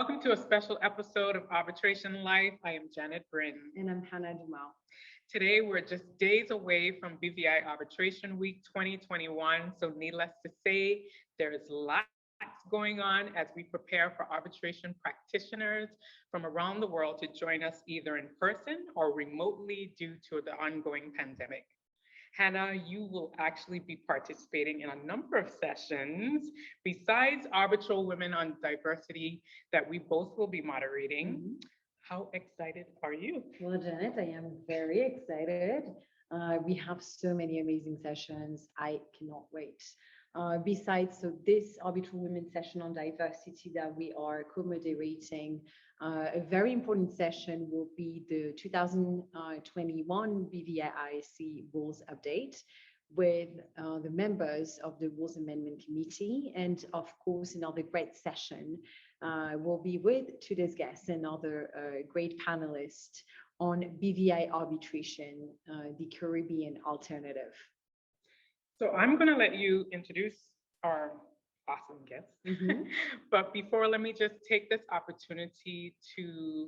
Welcome to a special episode of Arbitration Life. I am Janette, Brin. And I'm Hana, Doumal. Today, we're just days away from BVI Arbitration Week 2021. So needless to say, there is lots going on as we prepare for arbitration practitioners from around the world to join us either in person or remotely due to the ongoing pandemic. Hana, you will actually be participating in a number of sessions besides Arbitral Women on Diversity that we both will be moderating. How excited are you? Well, Janet, I am very excited. We have so many amazing sessions. I cannot wait. Besides, this Arbitral Women session on diversity that we are co-moderating, a very important session will be the 2021 BVI rules update with the members of the Rules Amendment Committee. And of course, another great session will be with today's guests and other great panelists on BVI arbitration, the Caribbean alternative. So I'm going to let you introduce our awesome guests. But before, let me just take this opportunity to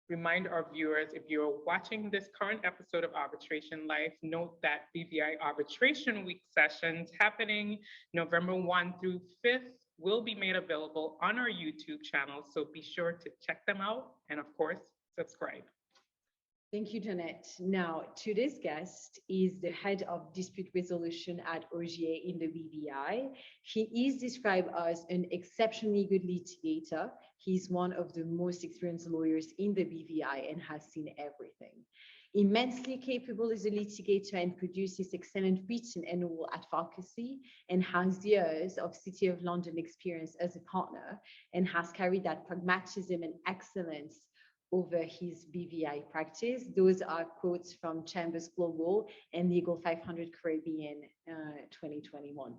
remind our viewers, if you're watching this current episode of Arbitration Life, note that BVI Arbitration Week sessions happening November 1 through 5th will be made available on our YouTube channel. So be sure to check them out and, of course, subscribe. Thank you, Janette. Now, today's guest is the head of dispute resolution at Ogier in the BVI. He is described as an exceptionally good litigator. He's one of the most experienced lawyers in the BVI and has seen everything. Immensely capable as a litigator and produces excellent written and oral advocacy, and has years of City of London experience as a partner, and has carried that pragmatism and excellence over his BVI practice. Those are quotes from Chambers Global and Legal 500 Caribbean 2021.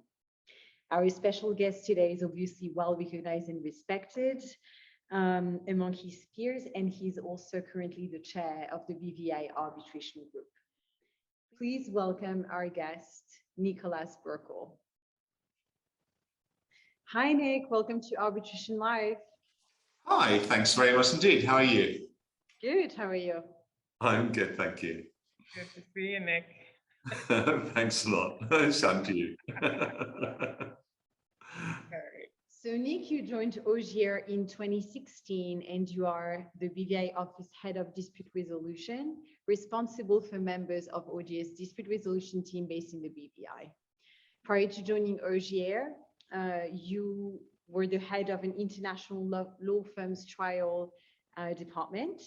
Our special guest today is obviously well recognized and respected among his peers, and he's also currently the chair of the BVI Arbitration Group. Please welcome our guest, Nicholas Burkill. Hi, Nick. Welcome to Arbitration Life. Hi, thanks very much indeed. How are you? Good, how are you? I'm good, thank you. Good to see you, Nick. Thanks a lot. Same to you. So Nick, you joined Ogier in 2016 and you are the BVI office head of dispute resolution, responsible for members of Ogier's dispute resolution team based in the BVI. Prior to joining Ogier, you were the head of an international law firm's trial department,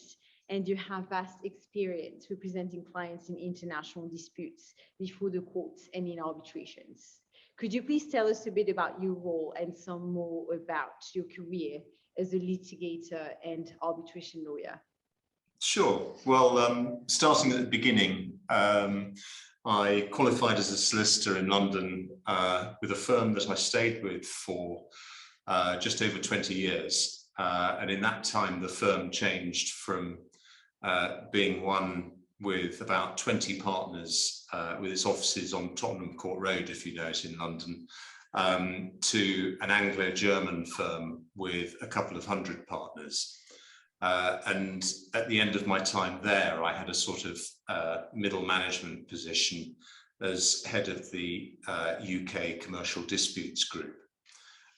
and you have vast experience representing clients in international disputes before the courts and in arbitrations. Could you please tell us a bit about your role and some more about your career as a litigator and arbitration lawyer? Sure. Well, starting at the beginning, I qualified as a solicitor in London with a firm that I stayed with for just over 20 years. And in that time, the firm changed from being one with about 20 partners with its offices on Tottenham Court Road, if you know it, in London, to an Anglo-German firm with a couple of hundred partners. And at the end of my time there, I had a sort of middle management position as head of the UK Commercial Disputes Group.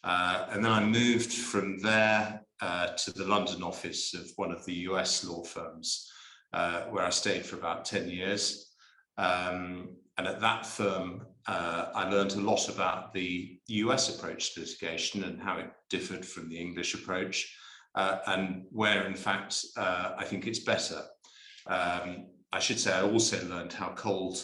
And then I moved from there to the London office of one of the US law firms, where I stayed for about 10 years. And at that firm, I learned a lot about the US approach to litigation and how it differed from the English approach, and where, in fact, I think it's better. I should say I also learned how cold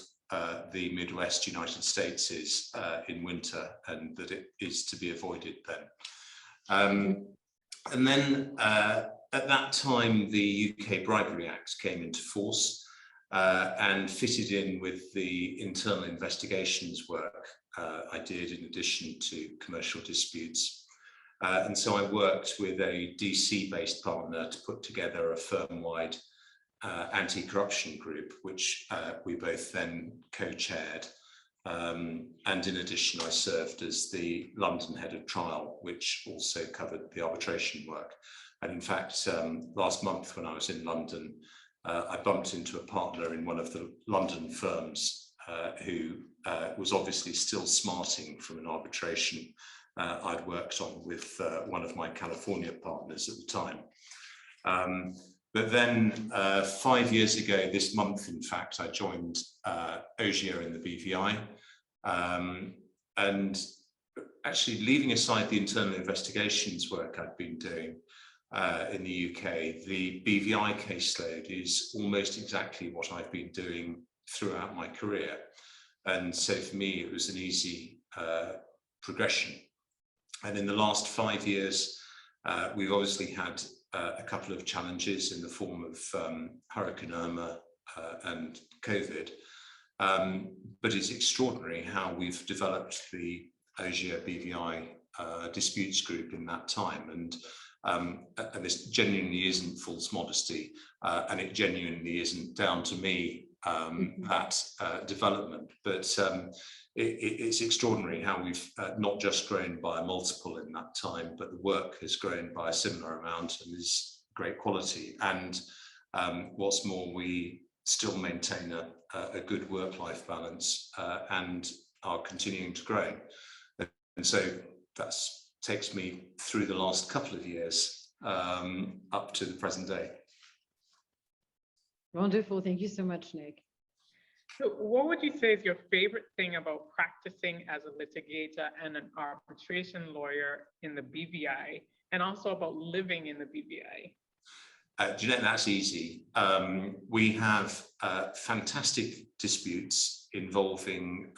the Midwest United States is in winter, and that it is to be avoided then. And then at that time, the UK Bribery Act came into force and fitted in with the internal investigations work I did in addition to commercial disputes. And so I worked with a DC-based partner to put together a firm-wide anti-corruption group, which we both then co-chaired. And in addition, I served as the London head of trial, which also covered the arbitration work. And in fact, last month when I was in London, I bumped into a partner in one of the London firms who was obviously still smarting from an arbitration I'd worked on with one of my California partners at the time. But then 5 years ago, this month, in fact, I joined Ogier in the BVI. And actually, leaving aside the internal investigations work I'd been doing in the UK, the BVI caseload is almost exactly what I've been doing throughout my career. And so for me, it was an easy progression. And in the last 5 years, we've obviously had a couple of challenges in the form of Hurricane Irma and COVID. But it's extraordinary how we've developed the Ogier BVI disputes group in that time. And this genuinely isn't false modesty, and it genuinely isn't down to me, that development. But it's extraordinary how we've not just grown by a multiple in that time, but the work has grown by a similar amount and is great quality. And what's more, we still maintain a good work-life balance and are continuing to grow. And so that takes me through the last couple of years up to the present day. Wonderful. Thank you so much, Nick. So what would you say is your favorite thing about practicing as a litigator and an arbitration lawyer in the BVI, and also about living in the BVI? Janette, that's easy. We have fantastic disputes involving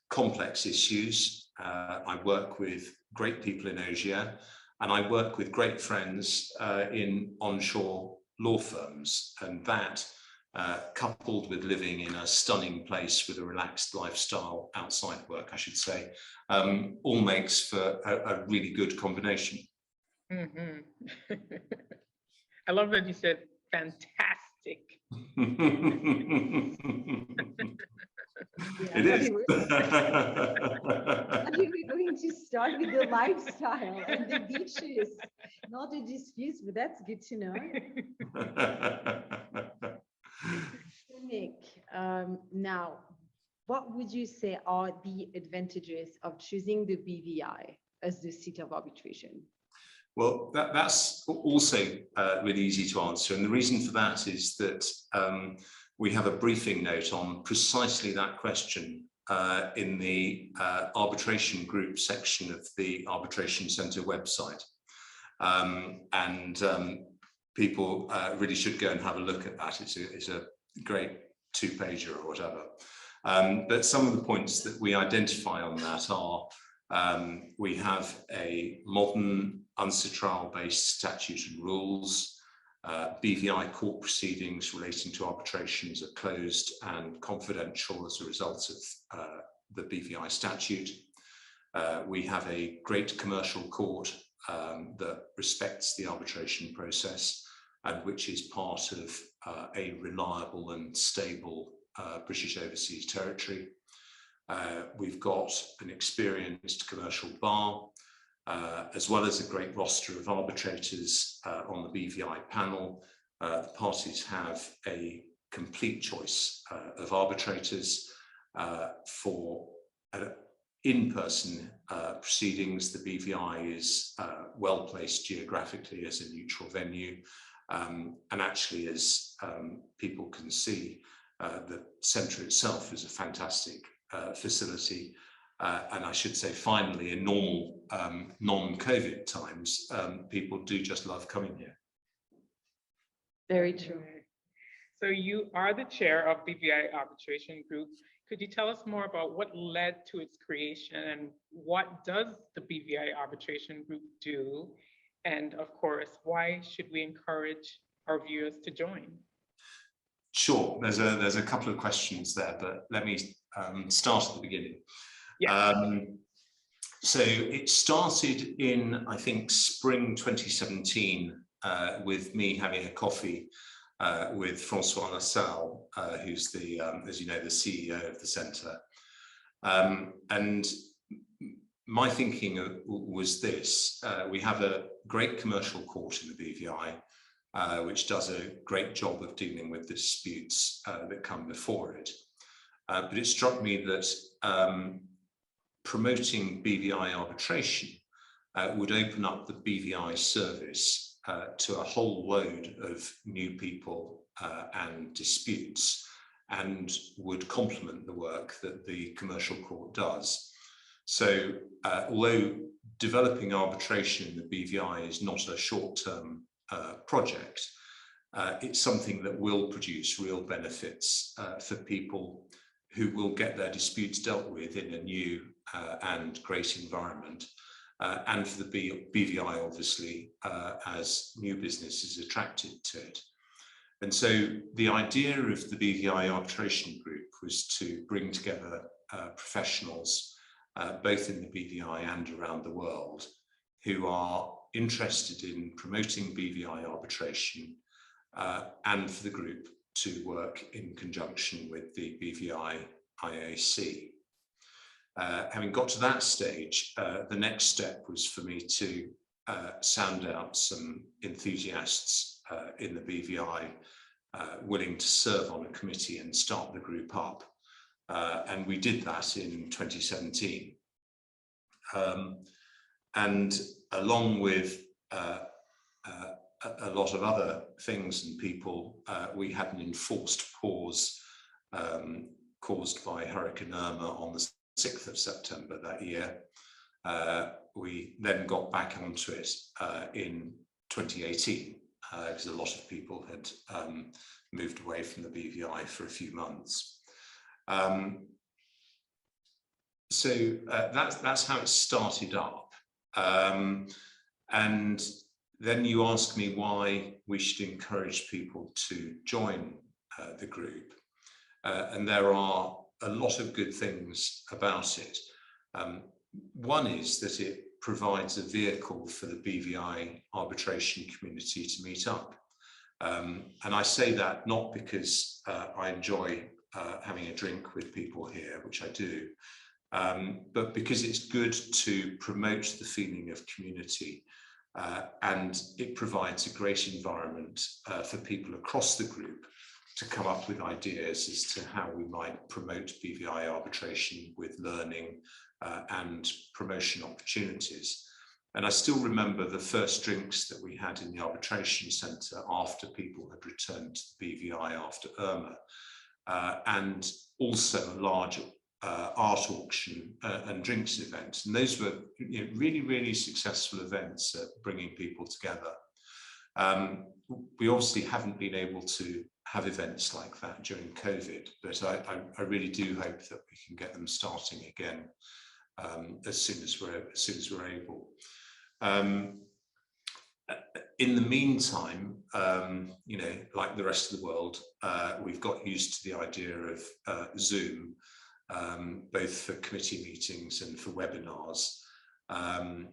complex issues. I work with great people in Ogier, and I work with great friends in onshore law firms, and that coupled with living in a stunning place with a relaxed lifestyle outside work, I should say, all makes for a really good combination. Mm-hmm. I love that you said fantastic. It is. I think we're going to start with the lifestyle and the beaches, not the disputes, but that's good to know. Nick, now, what would you say are the advantages of choosing the BVI as the seat of arbitration? Well, that's also really easy to answer. And the reason for that is that we have a briefing note on precisely that question in the arbitration group section of the Arbitration Centre website. People really should go and have a look at that. It's a great two-pager or whatever. But some of the points that we identify on that are we have a modern UNCITRAL-based statute and rules. BVI court proceedings relating to arbitrations are closed and confidential as a result of the BVI statute. We have a great commercial court that respects the arbitration process and which is part of a reliable and stable British overseas territory. We've got an experienced commercial bar, as well as a great roster of arbitrators on the BVI panel. The parties have a complete choice of arbitrators for in-person proceedings. The BVI is well placed geographically as a neutral venue. And actually, as people can see, the centre itself is a fantastic facility. And I should say, finally, in normal non-COVID times, people do just love coming here. Very true. So you are the chair of BVI Arbitration Group. Could you tell us more about what led to its creation and what does the BVI Arbitration Group do? And of course, why should we encourage our viewers to join? Sure, there's a couple of questions there, but let me start at the beginning. Yeah. So it started in, I think, spring 2017 with me having a coffee with Francois Lassalle, who's the, as you know, the CEO of the centre. And my thinking was this: we have a great commercial court in the BVI, which does a great job of dealing with the disputes that come before it. But it struck me that promoting BVI arbitration would open up the BVI service to a whole load of new people and disputes, and would complement the work that the commercial court does. So although developing arbitration in the BVI is not a short-term project, it's something that will produce real benefits for people who will get their disputes dealt with in a new and great environment, and for the BVI, obviously, as new business is attracted to it. And so the idea of the BVI Arbitration Group was to bring together professionals, both in the BVI and around the world, who are interested in promoting BVI arbitration, and for the group to work in conjunction with the BVI IAC. Having got to that stage, the next step was for me to sound out some enthusiasts in the BVI willing to serve on a committee and start the group up. And we did that in 2017. And along with a lot of other things and people, we had an enforced pause caused by Hurricane Irma on the 6th of September that year. We then got back onto it in 2018, because a lot of people had moved away from the BVI for a few months. So that's how it started up. And then you ask me why we should encourage people to join the group. And there are a lot of good things about it. One is that it provides a vehicle for the BVI arbitration community to meet up. And I say that not because I enjoy having a drink with people here, which I do, but because it's good to promote the feeling of community, and it provides a great environment for people across the group to come up with ideas as to how we might promote BVI arbitration with learning and promotion opportunities. And I still remember the first drinks that we had in the arbitration centre after people had returned to the BVI after Irma, and also a large art auction and drinks event. And those were, you know, really, really successful events at bringing people together. We obviously haven't been able to have events like that during COVID, but I really do hope that we can get them starting again as soon as we're able. In the meantime, you know, like the rest of the world, we've got used to the idea of Zoom, both for committee meetings and for webinars. And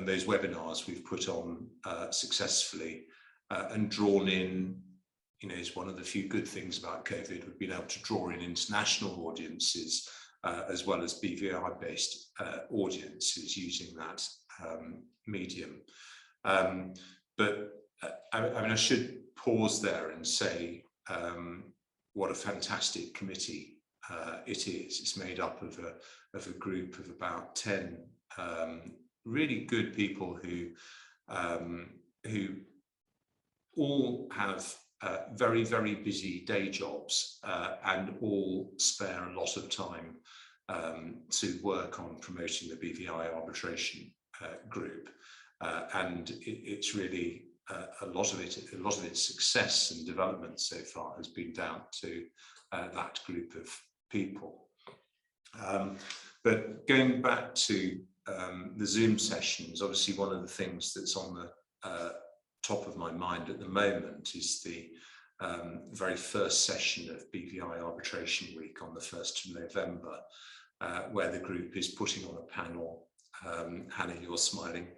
those webinars we've put on successfully and drawn in, you know, is one of the few good things about COVID. We've been able to draw in international audiences as well as BVI-based audiences using that medium. But I mean, I should pause there and say what a fantastic committee it is. It's made up of a group of about 10 really good people who all have very, very busy day jobs and all spare a lot of time to work on promoting the BVI arbitration group. And it's really a lot of its success and development so far has been down to that group of people. But going back to the Zoom sessions, obviously one of the things that's on the top of my mind at the moment is the very first session of BVI Arbitration Week on the 1st of November, where the group is putting on a panel. Hana, you're smiling.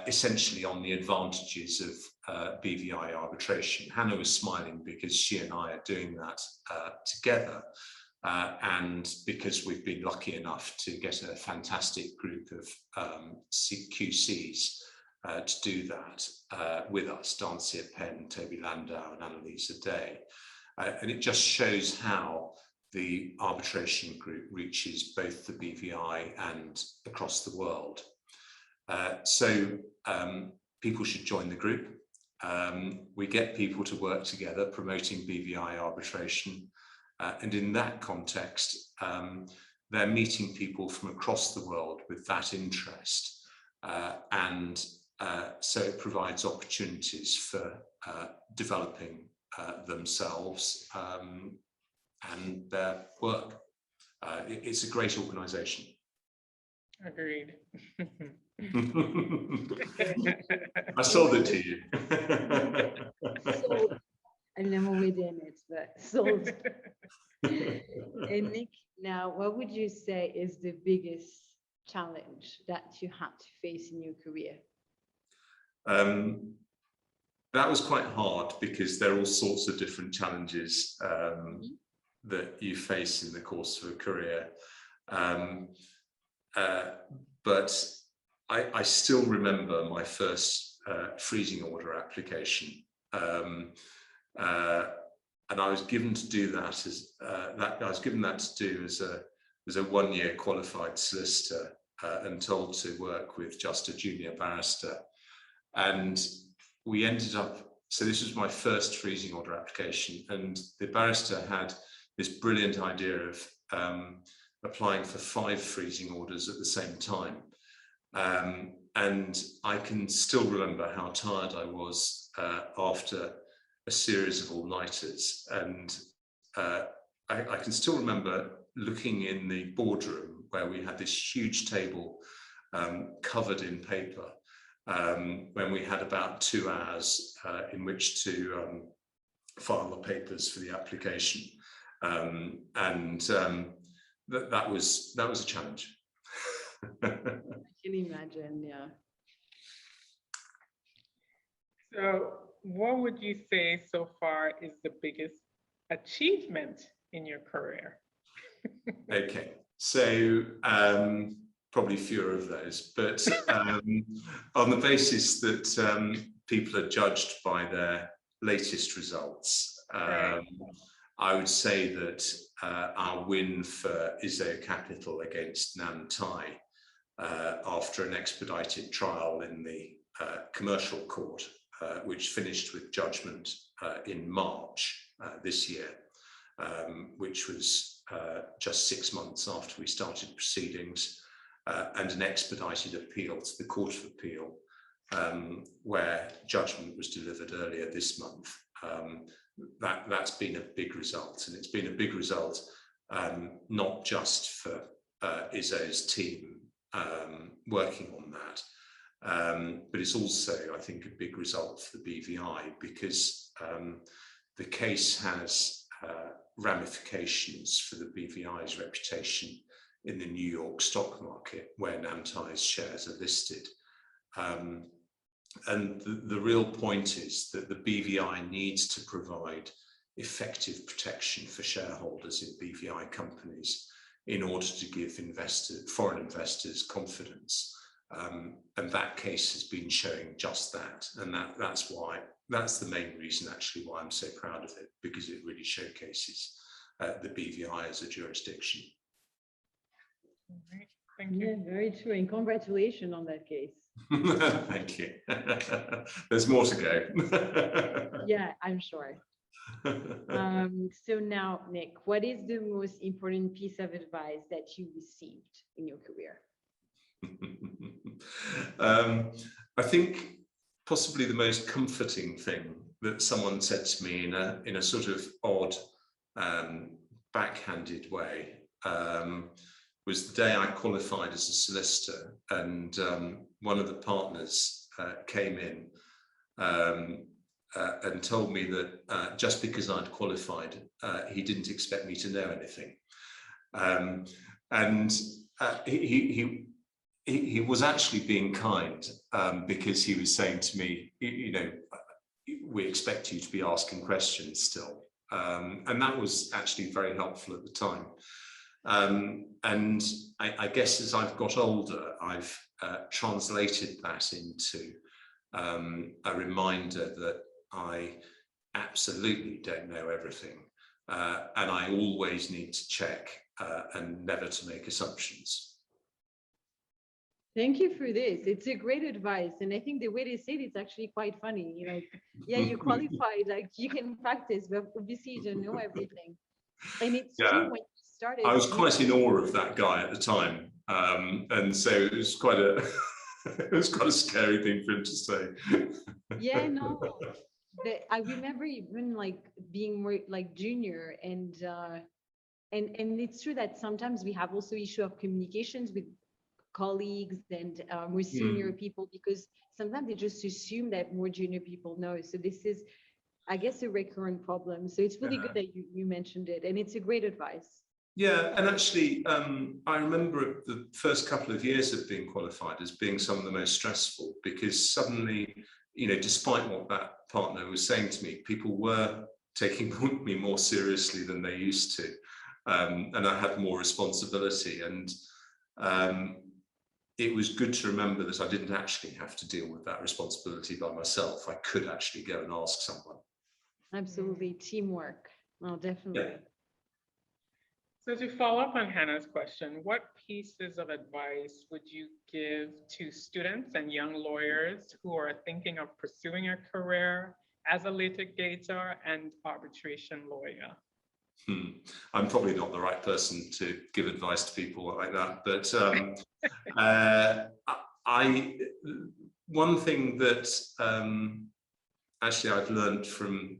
Essentially on the advantages of BVI arbitration. Hana was smiling because she and I are doing that together. and because we've been lucky enough to get a fantastic group of QCs to do that with us, Dancia Penn, Toby Landau and Annalisa Day. And it just shows how the arbitration group reaches both the BVI and across the world. So people should join the group. We get people to work together promoting BVI arbitration. And in that context, they're meeting people from across the world with that interest. So it provides opportunities for developing themselves and their work. It's a great organisation. Agreed. I sold it to you. Sold. I mean, I'm already in it, but sold. And Nick, now, what would you say is the biggest challenge that you had to face in your career? That was quite hard because there are all sorts of different challenges that you face in the course of a career. But I still remember my first freezing order application. And I was given to do that as a one-year qualified solicitor and told to work with just a junior barrister. And we ended up, so this was my first freezing order application, and the barrister had this brilliant idea of applying for 5 freezing orders at the same time. And I can still remember how tired I was after a series of all-nighters. And I can still remember looking in the boardroom where we had this huge table covered in paper, when we had about 2 hours in which to file the papers for the application. That was a challenge. I can imagine, yeah. So what would you say so far is the biggest achievement in your career? Okay, so probably fewer of those, but on the basis that people are judged by their latest results, Right. I would say that our win for Iso Capital against Nam Thai after an expedited trial in the commercial court, which finished with judgment in March this year, which was just 6 months after we started proceedings, and an expedited appeal to the Court of Appeal, where judgment was delivered earlier this month. That's been a big result, and it's been a big result not just for Iso's team working on that, but it's also, I think, a big result for the BVI because the case has ramifications for the BVI's reputation in the New York stock market, where Nam Thai's shares are listed. And the real point is that the BVI needs to provide effective protection for shareholders in BVI companies in order to give foreign investors confidence. And that case has been showing just that. And that's the main reason actually why I'm so proud of it, because it really showcases the BVI as a jurisdiction. All right. Thank you. Yeah, very true. And congratulations on that case. Thank you. There's more to go. Yeah, I'm sure. So now, Nick, what is the most important piece of advice that you received in your career? I think possibly the most comforting thing that someone said to me in a sort of odd, backhanded way was the day I qualified as a solicitor, and one of the partners came in and told me that just because I'd qualified, he didn't expect me to know anything. And he was actually being kind, because he was saying to me, you know, we expect you to be asking questions still. And that was actually very helpful at the time. And I guess as I've got older, I've translated that into a reminder that I absolutely don't know everything. And I always need to check and never to make assumptions. Thank you for this. It's a great advice. And I think the way they say it is actually quite funny. You know, yeah, you qualified, like you can practice, but obviously you don't know everything. And it's true when you started. I was quite in awe of that guy at the time. And so it was quite a it was quite a scary thing for him to say. Yeah, no. I remember even like being more like junior and it's true that sometimes we have also issue of communications with colleagues and more senior people, because sometimes they just assume that more junior people know. So this is, I guess, a recurrent problem. So it's really good that you mentioned it, and it's a great advice. Yeah, and actually, I remember the first couple of years of being qualified as being some of the most stressful, because suddenly, you know, despite what that partner was saying to me, people were taking me more seriously than they used to, and I had more responsibility. And it was good to remember that I didn't actually have to deal with that responsibility by myself. I could actually go and ask someone. Absolutely, teamwork. Well, definitely. Yeah. So to follow up on Hannah's question, what pieces of advice would you give to students and young lawyers who are thinking of pursuing a career as a litigator and arbitration lawyer? I'm probably not the right person to give advice to people like that, but one thing that actually I've learned from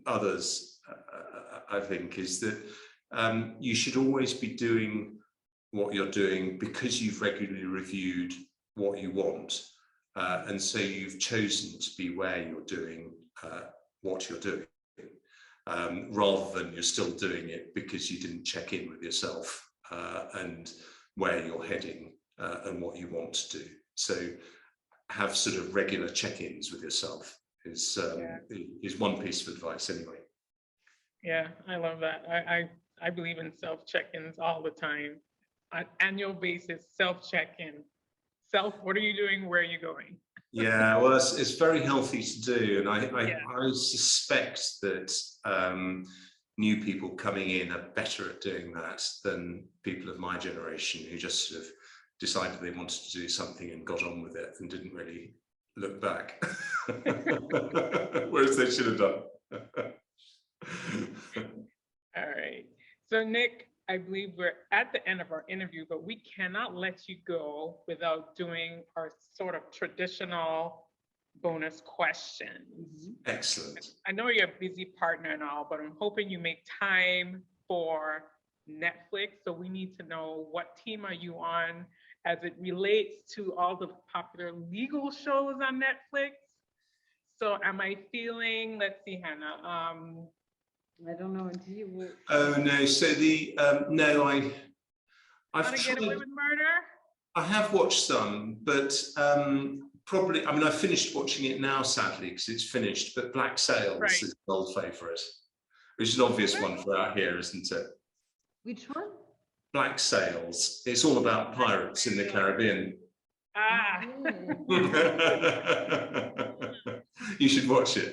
others, I think, is that you should always be doing what you're doing because you've regularly reviewed what you want, and so you've chosen to be where you're doing what you're doing. Rather than you're still doing it because you didn't check in with yourself and where you're heading and what you want to do. So have sort of regular check-ins with yourself is one piece of advice anyway. Yeah, I love that. I believe in self-check-ins all the time. On annual basis, self-check-in. What are you doing? Where are you going? Yeah, well, it's very healthy to do, and I suspect that new people coming in are better at doing that than people of my generation who just sort of decided they wanted to do something and got on with it and didn't really look back, whereas they should have done. All right. So Nick, I believe we're at the end of our interview, but we cannot let you go without doing our sort of traditional bonus questions. Excellent. I know you're a busy partner and all, but I'm hoping you make time for Netflix. So we need to know, what team are you on as it relates to all the popular legal shows on Netflix? So am I feeling, let's see, Hannah, I don't know. Do you? Oh no! So the no, I've Get Away with Murder. I have watched some, but probably. I mean, I finished watching it now, sadly, because it's finished. But Black Sails is an old favourite, which is an obvious one for out here, isn't it? Which one? Black Sails. It's all about pirates in the Caribbean. Ah. You should watch it.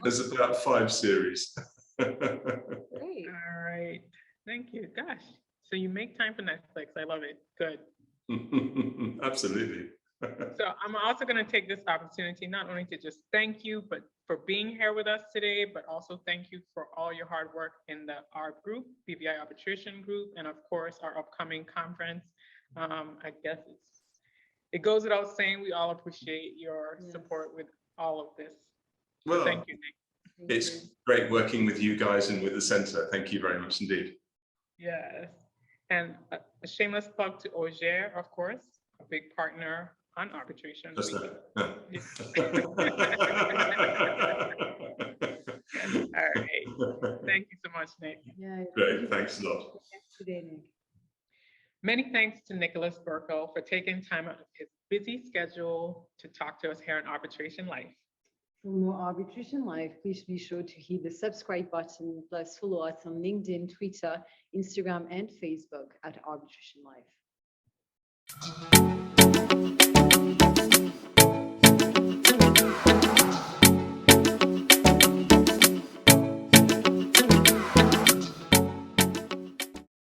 There's about 5 series. Great. All right. Thank you. Gosh. So you make time for Netflix. I love it. Good. Absolutely. So I'm also going to take this opportunity not only to just thank you, but for being here with us today, but also thank you for all your hard work in the ARB group, BVI Arbitration Group, and of course our upcoming conference. I guess it goes without saying, we all appreciate your support with all of this. Well, thank you, Nick. It's great working with you guys and with the centre. Thank you very much indeed. Yes. And a shameless plug to Ogier, of course, a big partner on arbitration. Just that. All right. Thank you so much, Nick. Yeah. Great. Thanks a lot. Today, Nick. Many thanks to Nicholas Burkill for taking time out of his busy schedule to talk to us here on Arbitration Life. For more Arbitration Life, please be sure to hit the subscribe button, plus follow us on LinkedIn, Twitter, Instagram, and Facebook at Arbitration Life.